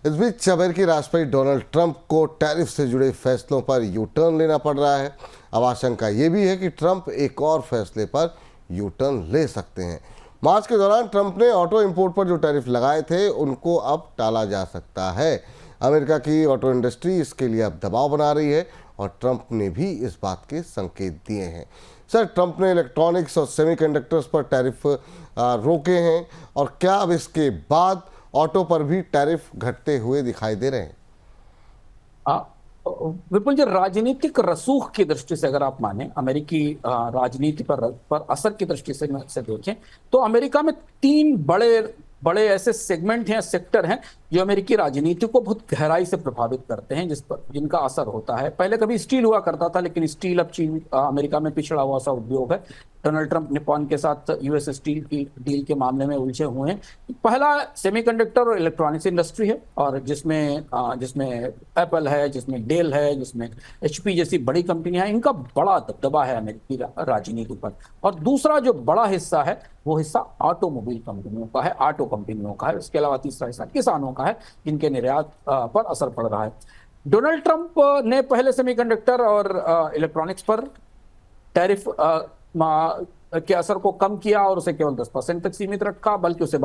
इस बीच अमेरिकी राष्ट्रपति डोनाल्ड ट्रंप को टैरिफ से जुड़े फैसलों पर यू टर्न लेना पड़ रहा है। अब आशंका ये भी है कि ट्रंप एक और फैसले पर यू टर्न ले सकते हैं। मार्च के दौरान ट्रंप ने ऑटो इंपोर्ट पर जो टैरिफ लगाए थे उनको अब टाला जा सकता है। अमेरिका की ऑटो इंडस्ट्री इसके लिए अब दबाव बना रही है और ट्रंप ने भी इस बात के संकेत दिए हैं। सर, ट्रंप ने इलेक्ट्रॉनिक्स और सेमीकंडक्टर्स पर टैरिफ रोके हैं और क्या अब इसके बाद ऑटो पर भी टैरिफ घटते हुए दिखाई दे रहे हैं? विपुल जी, राजनीतिक रसूख की दृष्टि से अगर आप माने, अमेरिकी राजनीति पर असर की दृष्टि से देखें तो अमेरिका में तीन बड़े बड़े ऐसे सेगमेंट हैं, सेक्टर हैं जो अमेरिकी राजनीति को बहुत गहराई से प्रभावित करते हैं, जिनका असर होता है। पहले कभी स्टील हुआ करता था, लेकिन स्टील अब अमेरिका में पिछड़ा हुआ सा उद्योग है। डोनाल्ड ट्रंप निपॉन के साथ यूएस स्टील की डील के मामले में उलझे हुए हैं। पहला सेमीकंडक्टर और इलेक्ट्रॉनिक्स इंडस्ट्री है, और जिसमें एप्पल है, जिसमें डेल है, जिसमें एचपी जैसी बड़ी कंपनियां हैं। इनका बड़ा दबदबा है अमेरिकी राजनीति पर। और दूसरा जो बड़ा हिस्सा है वो हिस्सा ऑटोमोबाइल कंपनियों का है, ऑटो कंपनियों का है। इसके अलावा तीसरा हिस्सा किसानों का है, जिनके निर्यात पर असर पड़ रहा है। डोनाल्ड ट्रंप ने पहले सेमीकंडक्टर और इलेक्ट्रॉनिक्स पर टैरिफ के असर को कम किया और उसे केवल 10% तक सीमित रखा, बल्कि उसे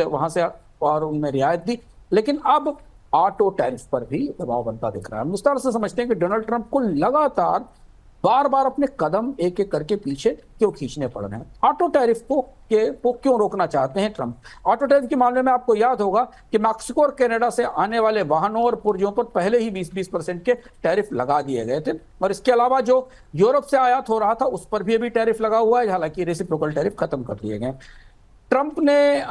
वहां से और उनमें रियायत दी। लेकिन अब ऑटो टैरिफ पर भी दबाव बनता दिख रहा है। हम विस्तार से समझते हैं कि डोनाल्ड ट्रंप को लगातार बार बार अपने कदम एक एक करके पीछे क्यों खींचने पड़ रहे हैं। ऑटो टैरिफ को क्यों रोकना चाहते हैं ट्रंप? ऑटो टैरिफ के मामले में आपको याद होगा कि मैक्सिको और कनाडा से आने वाले वाहनों और पुर्जों पर पहले ही 20% के टैरिफ लगा दिए गए थे। और इसके अलावा जो यूरोप से आयात हो रहा था उस पर भी अभी टैरिफ लगा हुआ है, हालांकि रेसिप्रोकल टैरिफ खत्म कर दिए गए। ट्रंप ने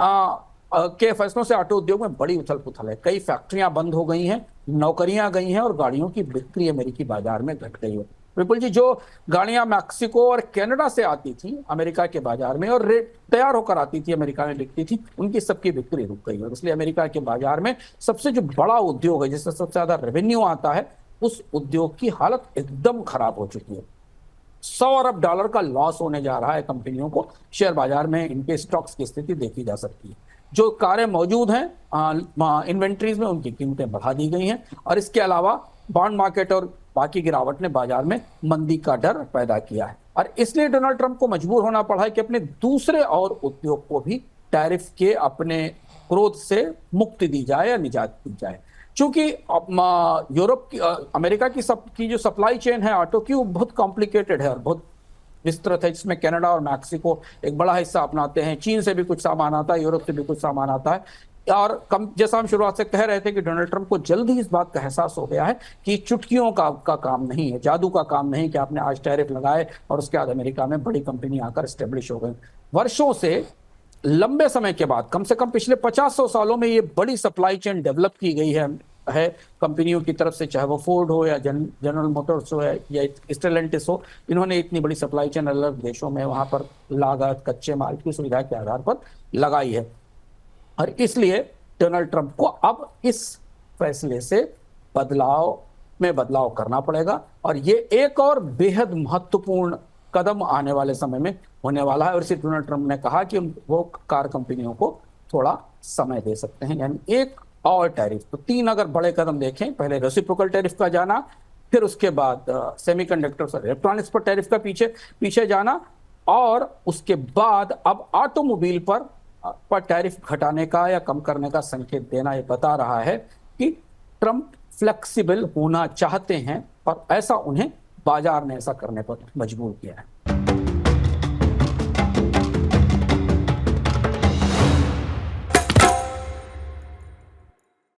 के फैसलों से ऑटो उद्योग में बड़ी उथल पुथल है। कई फैक्ट्रियां बंद हो गई हैं, नौकरियां गई हैं और गाड़ियों की बिक्री अमेरिकी बाजार में घट गई है। विपुल जी, जो गाड़ियां मैक्सिको और कनाडा से आती थी अमेरिका के बाजार में और तैयार होकर आती थी अमेरिका में बिकती थी, उनकी सबकी बिक्री रुक गई है। इसलिए अमेरिका के बाजार में सबसे जो बड़ा उद्योग है, जिससे सबसे ज्यादा रेवेन्यू आता है, उस उद्योग की हालत एकदम खराब हो चुकी है। 100 अरब डॉलर का लॉस होने जा रहा है कंपनियों को। शेयर बाजार में इनके स्टॉक्स की स्थिति देखी जा सकती है। जो कारें मौजूद हैं इन्वेंट्रीज में, उनकी कीमतें बढ़ा दी गई हैं। और इसके अलावा बॉन्ड मार्केट और बाकी गिरावट ने बाजार में मंदी का डर पैदा किया है। और इसलिए डोनाल्ड ट्रंप को मजबूर होना पड़ा है कि अपने दूसरे और उद्योग को भी टैरिफ के अपने क्रोध से मुक्ति दी जाए या निजात दी जाए। चूंकि यूरोप की अमेरिका की जो सप्लाई चेन है ऑटो की, वो बहुत कॉम्प्लिकेटेड है और बहुत विस्तृत है, जिसमें कनाडा और मैक्सिको एक बड़ा हिस्सा अपनाते हैं। चीन से भी कुछ सामान आता है, यूरोप से भी कुछ सामान आता है। और जैसा हम शुरुआत से कह रहे थे कि डोनाल्ड ट्रंप को जल्द ही इस बात का एहसास हो गया है कि चुटकियों का काम नहीं है, जादू का काम नहीं कि आपने आज टैरिफ लगाए और उसके बाद अमेरिका में बड़ी कंपनी आकर स्टेब्लिश हो गई। वर्षों से, लंबे समय के बाद, कम से कम पिछले 50-100 सालों में ये बड़ी सप्लाई चेन डेवलप की गई है कंपनियों की तरफ से, चाहे वो फोर्ड हो या जनरल मोटर्स हो या स्टेलेंटिस हो। इन्होंने इतनी बड़ी सप्लाई चेन अलग देशों में वहां पर लागत, कच्चे माल की सुविधा के आधार पर लगाई है। और इसलिए डोनाल्ड ट्रंप को अब इस फैसले से बदलाव करना पड़ेगा। और ये एक और बेहद महत्वपूर्ण कदम आने वाले समय में होने वाला है। और इसी डोनाल्ड ट्रंप ने कहा कि वो कार कंपनियों को थोड़ा समय दे सकते हैं, यानी एक और टैरिफ। तो 3 अगर बड़े कदम देखें, पहले रेसिप्रोकल टैरिफ का जाना, फिर उसके बाद सेमीकंडक्टर्स और इलेक्ट्रॉनिक्स पर टैरिफ का पीछे जाना, और उसके बाद अब ऑटोमोबाइल पर टैरिफ घटाने का या कम करने का संकेत देना। ये बता रहा है कि ट्रंप फ्लेक्सिबल होना चाहते हैं और ऐसा उन्हें बाजार ने ऐसा करने पर मजबूर किया है।